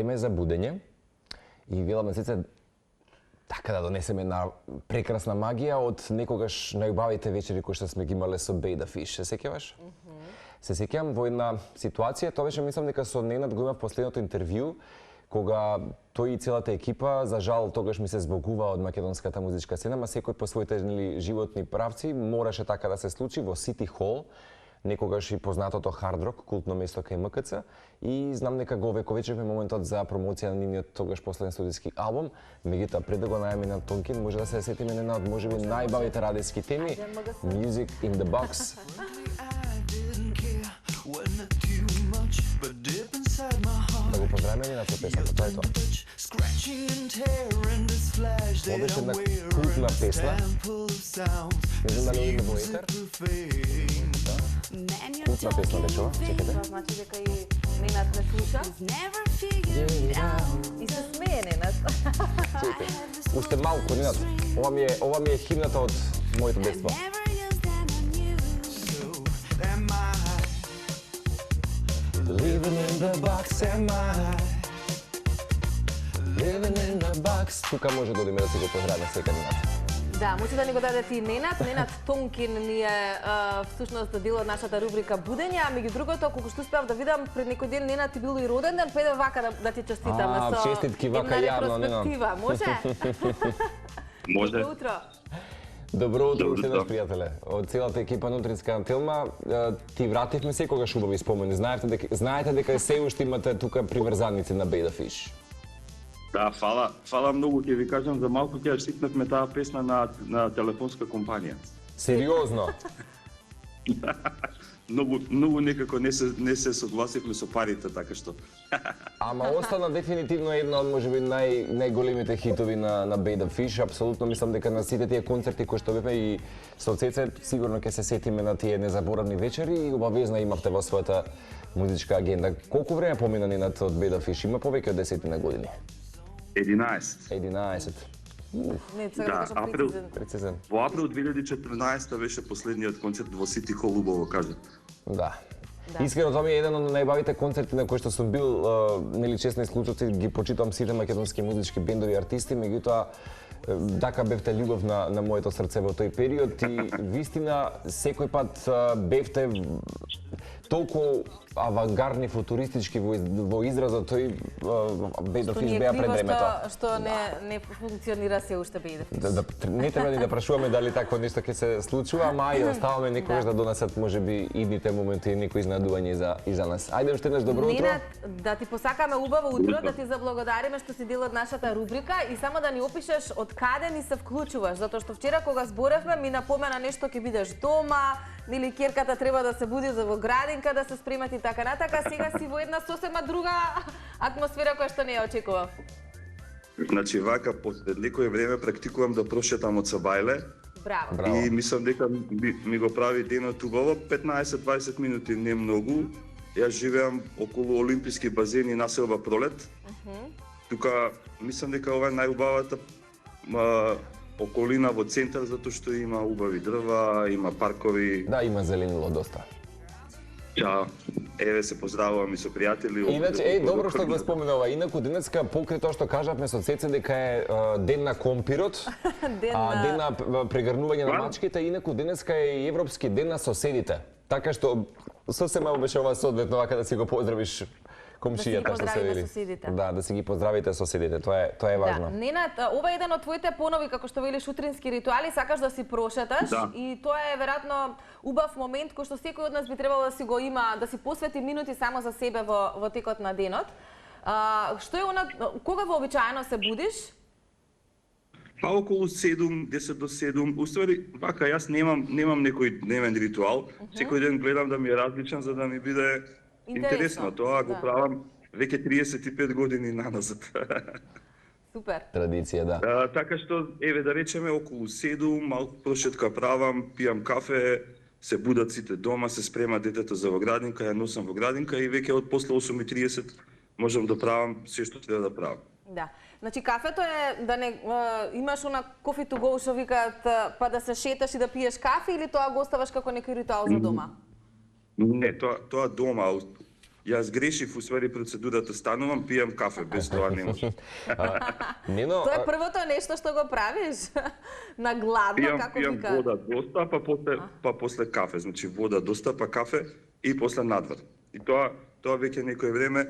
време за будење и велам на сеце така да донесеме една прекрасна магија од некогаш најубавите вечери кои што сме ги имале со Beta Fish. Се сеќаваш? Се сеќавам во една ситуација, тоа беше мислам дека со Ненад го имав последното интервју, кога тој и целата екипа, за жал тогаш ми се збогува од македонската музичка сцена, ма секој по своите животни правци мораше така да се случи во Сити Хол, некогаш и познатото Хард Рок, култно место кај МКЦ, и знам дека го вековечевме моментот за промоција на нивниот тогаш последен студиски албум. Меѓутоа, пред да го најавиме на Тонкин, може да се сетиме на една од можеби најбавите радиски теми, Music in the Box. Да го поздравиме ни на тој песната, тоа е тоа. Ова беше една култна песна. Не знам дали има во етер. Култна песна беше ова, чекате. Това значи дека и Ненад не слуша. И се смее Ненад. Чекате. Уште малку, Ненад. Ова ми е химната од моето детство. Living in the box am I. Living in the box. Тука може да одиме да се го поздравиме секаде Ненад. Да, може да ни го дадете и Ненад. Ненад Тонкин ни е всушност дел од нашата рубрика Будење, а меѓу другото, колку што успеав да видам пред некој ден Ненад ти бил и роден ден, па вака да ти честитаме со честитки вака јавно, Ненад. Може? Може. Добро утро. Добро утро, уште еднаш пријателе. Од целата екипа на Утринска Антилма, ти вративме секогаш убави спомени. Знаете дека се уште имате тука приврзаници на Beta Fish. Да, фала многу, ќе ви кажам, за малку ќе штитнавме таа песна на телефонска компанија. Сериозно? Многу некако не се согласивме со парите, така што. Ама остана дефинитивно една од можеби најголемите хитови на Beta Fish. Апсолутно мислам дека на сите тие концерти кои што бевме и со Цеце сигурно ќе се сетиме на тие незаборавни вечери и обавезно имавте во својата музичка агенда. Колку време помина Ненад од Beta Fish? Има повеќе од 10 на години. 11. Не, сега да кажам Прецизен. Во април 2014 беше последниот концерт во Сити Хол, убаво кажа. Да. Искрено, тоа ми е еден од најбавите концерти на кои што сум бил, нели честни случаи, ги почитам сите македонски музички бендови и артисти, меѓутоа така бевте љубов на моето срце во тој период и вистина секој пат бевте толку авангардни, футуристички во изразот, тој Beta Fish беа пред времето. Што не функционира се уште Beta Fish. Не треба да прашуваме дали такво нешто ќе се случува, ама и оставаме некогаш да донесат можеби идните моменти и некои изненадување и за нас. Ајде уште еднаш добро утро. Ненад, да ти посакаме убаво утро, да ти заблагодариме што си дел од нашата рубрика и само да ни опишеш од каде ни се вклучуваш, затоа што вчера кога зборевме ми напомена нешто ќе бидеш дома, нели ќерката треба да се буди за во градинка да се спремат и така натака, сега си во една сосема друга атмосфера која што не ја очекував. Значи вака после некој време практикувам да прошетам од Сабајле. Браво. И мислам дека ми го прави денот убаво, 15-20 минути не многу. Јас живеам околу Олимписки базени населба Пролет. Тука мислам дека ова е најубавата околина во центар, затоа што има убави дрва, има паркови. Да, има зеленило доста. Ја, еве се поздравувам и со пријатели. Иначе, добро што го споменува. Инаку денеска покрај тоа што кажавме со Цеце дека е ден на компирот, ден на прегрнување на мачките, инаку денеска е и Европски ден на соседите. Така што сосема беше ова соодветно вака да си го поздравиш комшијата што се вели. Да, да си ги поздравите соседите, тоа е важно. Да, Ненад, ова е еден од твоите понови, како што велиш, утрински ритуали, сакаш да си прошеташ и тоа е веројатно убав момент кој што секој од нас би требало да си го има, да си посвети минути само за себе во текот на денот. Што е она, кога вообичаено се будиш? Па околу 7, 10 до 7. Уствари, вака, јас немам некој дневен ритуал. Секој ден гледам да ми е различен за да ми биде интересно. Тоа го правам веќе 35 години наназад. Супер. Традиција, да. Така што, еве да речеме, околу 7, малку прошетка правам, пијам кафе, се будат сите дома, се спрема детето за во градинка, ја носам во градинка и веќе од после 8:30 можам да правам се што треба да правам. Да. Значи кафето е да не имаш она coffee to go што викаат, па да се шеташ и да пиеш кафе или тоа го оставаш како некој ритуал за дома? Не, тоа дома. Јас грешив усвари процедурата, станувам, пијам кафе, без тоа не може. Нено, Тоа е првото нешто што го правиш? На гладно, како Пијам вика? вода доста, па после кафе. Значи вода доста, па кафе и после надвор. И тоа веќе некое време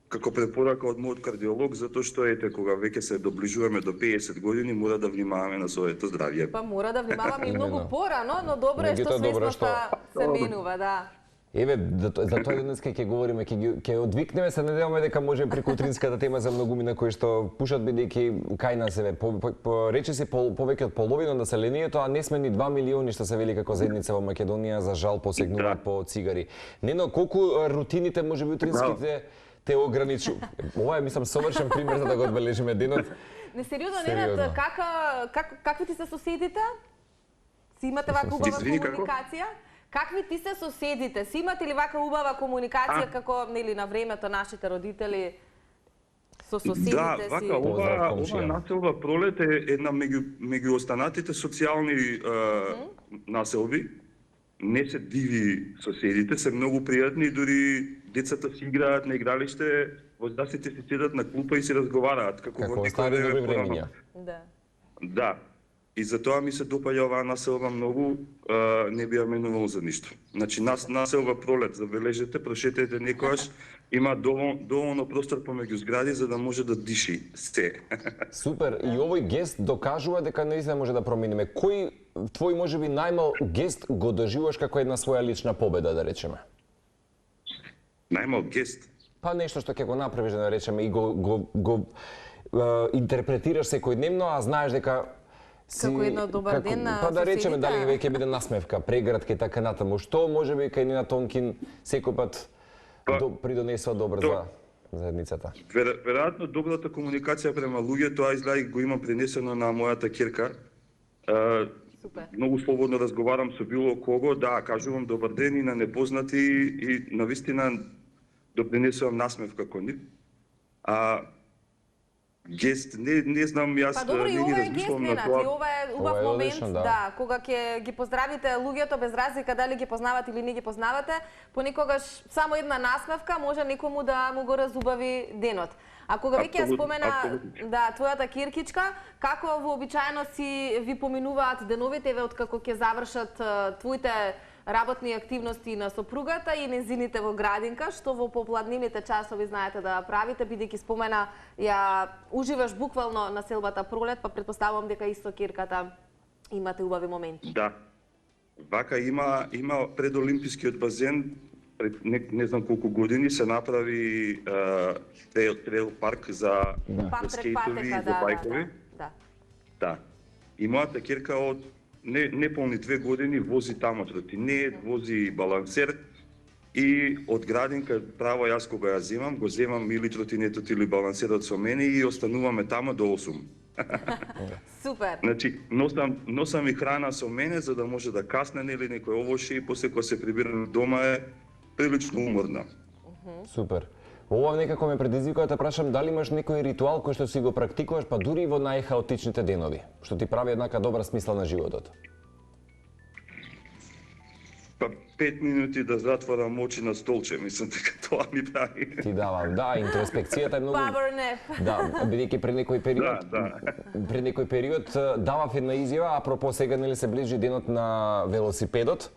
како препорака од мојот кардиолог, затоа што ете кога веќе се доближуваме до 50 години, мора да внимаваме на своето здравје. Па мора да внимаваме и многу порано, но добро е што Меѓутоа, добро е свесноста се менува, да. еве, за тоа денеска ќе говориме, ќе одвикнеме, се надеваме дека може преку утринската тема за многумина кои што пушат бидејќи кај нас еве, рече се повеќе од половина од населението, а не сме ни 2 милиони што се вели како заедница во Македонија, за жал посегнуваат по цигари. Нено, колку рутините можеби утринските те ограничу? Ова е, мислам, совршен пример за да го одбележиме денот. Не, сериозно, Ненад, какви ти се соседите? Си имате вака убава комуникација? Какви ти се соседите? Си имате ли вака убава комуникација како нели на времето нашите родители со соседите да, си? вака, ова населба Пролет е една меѓу останатите социјални населби. Не се диви соседите, се многу пријатни, дури децата си играат на игралиште, воздасите си седат на клупа и си разговараат како во стари добри времиња. Да. Да. И затоа ми се допаѓа оваа населба многу, не би ја менувал за ништо. Значи, населба Пролет, забележете, прошетете некојаш, има доволно простор помеѓу згради за да може да диши се. Супер, и овој гест докажува дека наистина може да промениме. Кој твој можеби најмал гест го доживуваш како една своја лична победа, да речеме? Најмал гест? Па нешто што ќе го направиш, да речеме, и го интерпретираш секојдневно, а знаеш дека Како едно добар ден на па да речеме соседите? дали веќе биде насмевка, прегратка и така натаму. Што можеби кај Нина Тонкин секој пат придонесува добро за заедницата? Веројатно добрата комуникација према луѓе, тоа изгледа го имам пренесено на мојата ќерка. Супер. Многу слободно разговарам со било кого, да, кажувам добар ден и на непознати и навистина допринесувам насмевка кон нив. Гест, не знам, јас Па добро, и не ги ова е гест, размислувам на Ненад, тоа. и ова е убав Ова е момент, одлично, да, кога ќе ги поздравите луѓето без разлика дали ги познавате или не ги познавате, понекогаш само една насмевка може некому да му го разубави денот. А кога веќе ја спомена да твојата киркичка, како вообичаено си ви поминуваат деновите еве откако ќе завршат твоите работни активности на сопругата и незините во градинка, што во попладнивните часови знаете да правите, бидејќи спомена ја уживаш буквално на селбата Пролет, па претпоставувам дека исто кирката имате убави моменти. Да. Вака има пред Олимпискиот базен, пред не знам колку години се направи трейл парк за скейтови и за бајкови. Да. И мојата кирка од неполни 2 години вози тамо тротинет, вози балансер и од градинка право јас кога ја земам, го земам или тротинетот или балансерот со мене и остануваме тамо до 8. Супер. Значи, носам и храна со мене за да може да касне или некој овоше и после кога се прибирам дома е прилично уморна. Супер. Ова некако ме предизвикува да те прашам дали имаш некој ритуал кој што си го практикуваш па дури во најхаотичните денови, што ти прави еднака добра смисла на животот. Па 5 минути да затворам очи на столче, мислам дека тоа ми прави. Ти дава, да, интроспекцијата е многу. Power nap. Да, бидејќи пред некој период, пред некој период давав една изјава, апропо сега нели се ближи денот на велосипедот.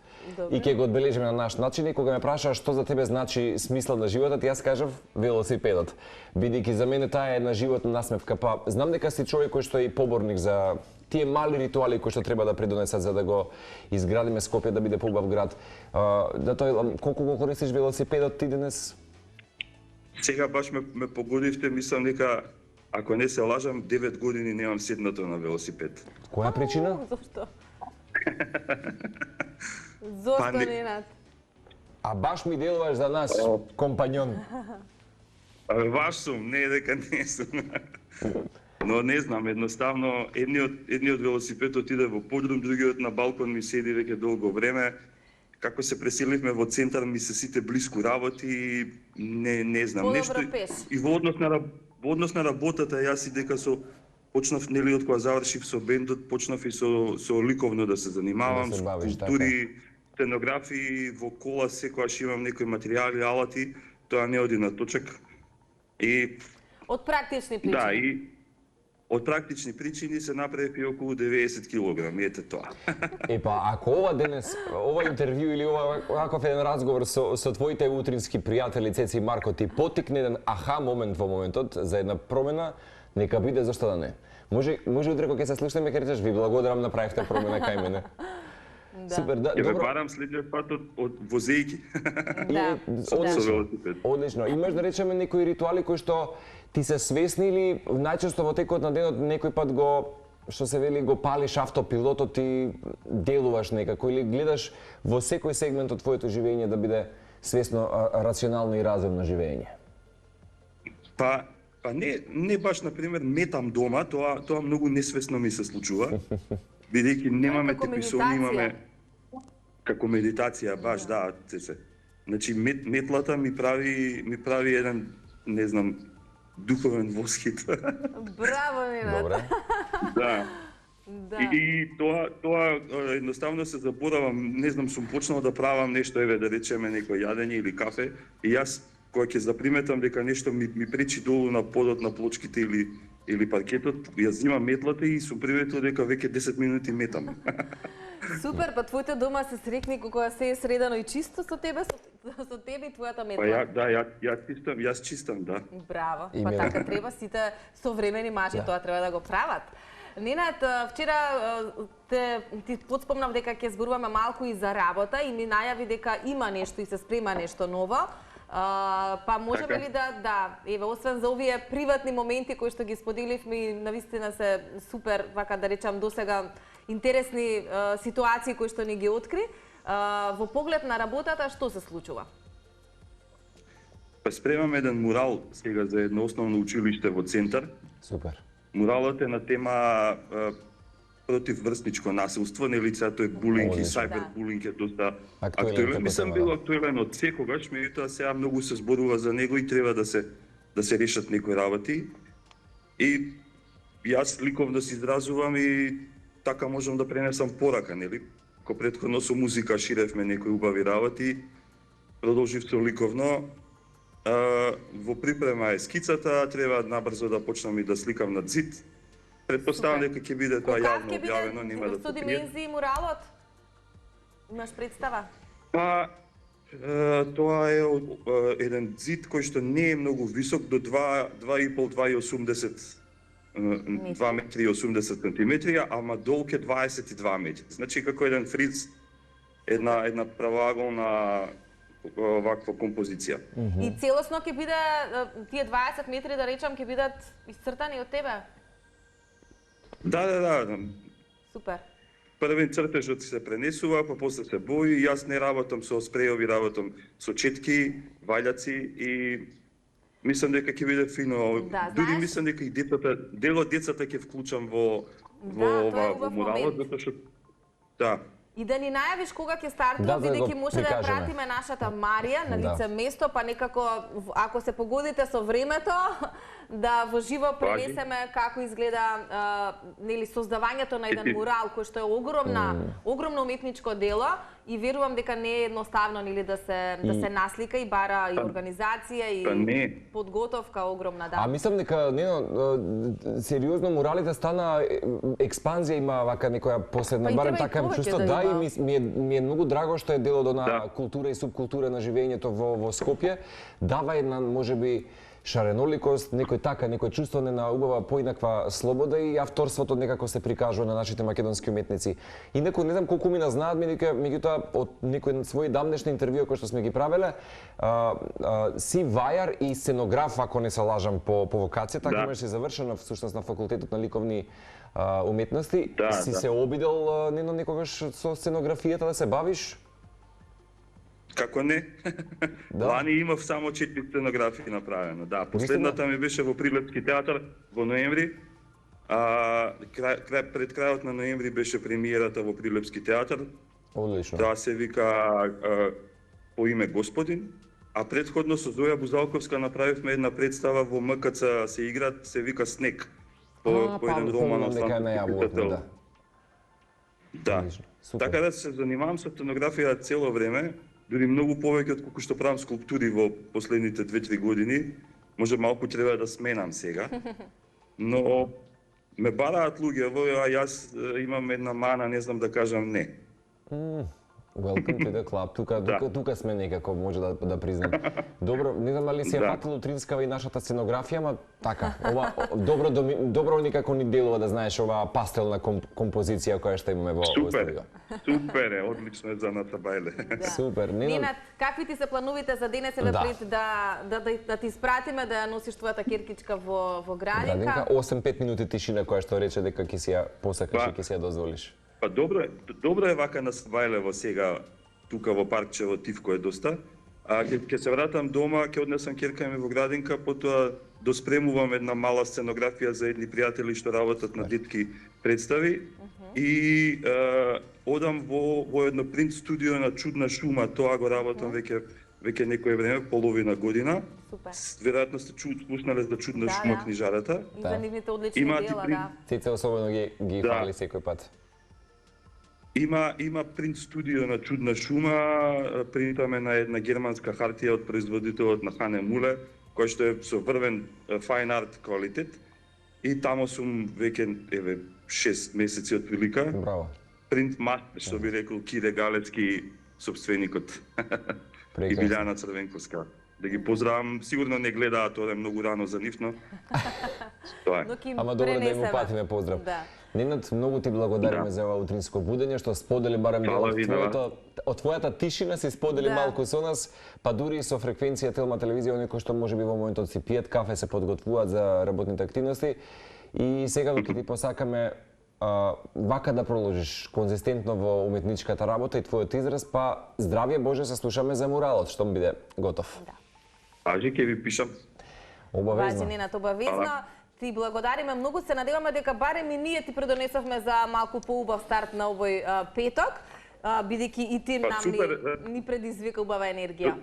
И ќе го одбележиме на наш начин и кога ме прашаа што за тебе значи смисла на животот, јас кажав велосипедот. Бидејќи за мене таа е една животна насмевка, па знам дека си човек кој што е и поборник за тие мали ритуали кои што треба да придонесат за да го изградиме Скопје да биде поубав град. Да тој колку го користиш велосипедот ти денес? Сега баш ме погодивте, мислам дека ако не се лажам 9 години немам седнато на велосипед. Која причина? Зошто? Зошто, Ненад? А баш ми делуваш за нас, компањон. Ваш сум, не дека не сум. Но не знам, едноставно, едниот велосипед отиде во подрум, другиот на балкон ми седи веќе долго време. Како се преселивме во центар, ми се сите блиску работи и не знам. Подобро пеш. И во однос на работата, јас и дека почнав, нели, од кога завршив со бендот, почнав и со ликовно да се занимавам, да скулптури, сценографии, во кола секогаш имам некои материјали, алати, тоа не оди на точак. И Од практични причини. да, и од практични причини се направи околу 90 килограми, ете тоа. Епа, ако ова денес, ова интервју или оваков еден разговор со твоите утрински пријатели Цеци и Марко ти потикне еден аха момент во моментот за една промена, нека биде, зашто да не. Може утре кога ќе се слушнеме ќе речеш ви благодарам, направивте промена кај мене. Супер, да, Ќе ве добро. барам следниот пат од возејки. Да. Со велосипед. Одлично. Имаш да речеме некои ритуали кои што ти се свесни или најчесто во текот на денот некој пат го што се вели го палиш автопилотот и делуваш некако или гледаш во секој сегмент од твоето живење да биде свесно, рационално и разумно живење? Па не баш на пример метам дома, тоа многу несвесно ми се случува. Бидејќи немаме како типи сон, медитација. имаме како медитација, баш да, се. Значи метлата ми прави еден, не знам, духовен восхит. Браво, Ненад. Добре. Да. Да. И тоа едноставно се заборавам, не знам, сум почнал да правам нешто, еве да речеме некој јадење или кафе, и јас кога ќе заприметам дека нешто ми пречи долу на подот на плочките или паркетот, јас земам метлата и сум приметил дека веќе 10 минути метам. Супер, па твоите дома се срекни кога се е средано и чисто со тебе, со тебе и твојата метла. Па јас чистам, да. Браво, па Именно. така треба сите современи мажи тоа треба да го прават. Ненад, вчера ти подспомнав дека ќе зборуваме малку и за работа и ми најави дека има нешто и се спрема нешто ново. Па можеме Така. ли да, еве, освен за овие приватни моменти кои што ги споделивме и навистина се супер, вака да речам, досега интересни ситуации кои што ни ги откри, во поглед на работата што се случува? Па спремам еден мурал сега за едно основно училиште во центар. Супер. Муралот е на тема против врсничко насилство, нели сега тој булинг и Одлично. сайбербулинг е доста Актуелен актуелен. како Мислам тема, бил да. актуелен од секогаш, меѓутоа сега многу се зборува за него и треба да се решат некои работи. И јас ликовно се изразувам и така можам да пренесам порака, нели? Ко претходно со музика ширевме некои убави работи, продолжив со ликовно. Во припрема е скицата, треба набрзо да почнам и да сликам на зид. Предпоставам дека ќе биде тоа Кога јавно ќе објавено, биде нема да со се крие. димензии муралот? Имаш представа? Па, тоа е еден зид кој што не е многу висок, до 2,5-2,80 2 метри и 80 сантиметри, ама долг е 22 метри. Значи како еден фриц, една правоаголна ваква композиција. И целосно ќе биде тие 20 метри, да речам, ќе бидат исцртани од тебе? Да. Супер. Првен цртежот се пренесува, па после се бои. Јас не работам со спрејови, работам со четки, вајлаци и мислам дека ќе биде фино. Да, Дури знаеш- мислам дека и децата, дел од децата ќе вклучам во тоа е убав муралот, момент. затоа што да. И да ни најавиш кога ќе стартува, Да, да бидејќи го може да ја прикажеме. пратиме нашата Марија на Да. лице место, па некако, ако се погодите со времето, да во живо пренесеме како изгледа нели создавањето на еден мурал кој што е огромно уметничко дело и верувам дека не е едноставно нели да се наслика и бара и организација Па и не. подготовка огромна, да. А мислам дека сериозно муралите стана експанзија, има вака некоја последна, Па и барем треба и така имам повеќе чувство, да да, има. и ми е многу драго што е дел од она Да. култура и субкултура на живењето во Скопје, дава една можеби шареноликост, некој чувствување на убава поинаква слобода и авторството некако се прикажува на нашите македонски уметници. Инаку не знам колку мина знаат, меѓутоа од некој свој дамнешни интервју кои што сме ги правеле, си вајар и сценограф, ако не се лажам по вокацијата, Да. ако имаш си завршена всушност на факултетот на ликовни уметности, Да, си да. се обидел некогаш со сценографијата да се бавиш? Како не? Да. Лани имав само 4 сценографии направено. Да, последната ми беше во Прилепски театар во ноември. Пред крајот на ноември беше премиерата во Прилепски театар. Одлично. Тоа се вика По име Господин. А претходно со Зоја Бузалковска направивме една представа во МКЦ се играт, се вика Снег. По еден роман од дека е француски најавувавме, писател. да. Да. Одлично. Супер. Така да се занимавам со сценографија цело време. дури многу повеќе од колку што правам скулптури во последните 2-3 години. Може малку треба да сменам сега. Но ме бараат луѓе, а јас имам една мана, не знам да кажам не. Welcome to the club. Тука сме некако, може да признам. Добро, не знам дали се фатило утринскава и нашата сценографија, ма така. Ова добро некако ни делува да знаеш оваа пастелна композиција која што имаме во студио. Супер е, одлично е за ната бајле. Супер. Ненад, какви ти се плановите за денес или пред да ти испратиме да ја носиш твојата киркичка во градинка? 8-5 минути тишина која што рече дека ќе си ја посакаш и ќе си ја дозволиш. Па добро е вака на Бајлево сега, тука во паркче во Тивко е доста. Ќе се вратам дома, ќе однесам керка ми во градинка, потоа доспремувам една мала сценографија за едни пријатели што работат на детски представи и одам во едно принт студио на Чудна шума, тоа го работам веќе некое време, половина година. Супер. Веројатно сте слушнале за Чудна шума книжарата. И за нивните одлични дела, да. Цеце особено ги фали секој пат. Има принт студио на Чудна шума, принтаме на една германска хартија од производителот на Хане Муле, кој што е со врвен fine art квалитет. И тамо сум веќе 6 месеци од прилика. Браво. Принт мастер, што би рекол Кире Галецки, собственикот. И Билјана Црвенковска. Да ги поздравам, сигурно не гледаат, тоа е многу рано за нив, но тоа е. Ама добро да им упатиме поздрав. Ненад, многу ти благодариме за ова утринско будење, што сподели барем од твојата тишина си сподели малку со нас, па дури и со фреквенција Телма телевизија, оние кои што можеби во моментот си пијат кафе, се подготвуваат за работните активности. И сега ќе ти посакаме вака да продолжиш конзистентно во уметничката работа и твојот израз, па здравје Боже, се слушаме за муралот, што биде готов. Ажи, ќе ви пишам. Обавезно. Важи, Ненад, обавезно. Ти благодариме многу, се надеваме дека барем и ние ти предонесовме за малку поубав старт на овој петок, бидејќи и ти нам ни предизвика убава енергија.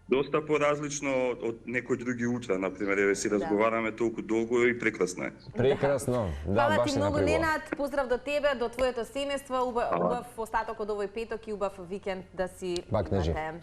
Доста поразлично од некои други утра, например, еве си разговараме толку долго и прекрасно е. Прекрасно, да, баш ти се многу, Ненад, поздрав до тебе, до твоето семејство, убав остаток од овој петок и убав викенд да си имате.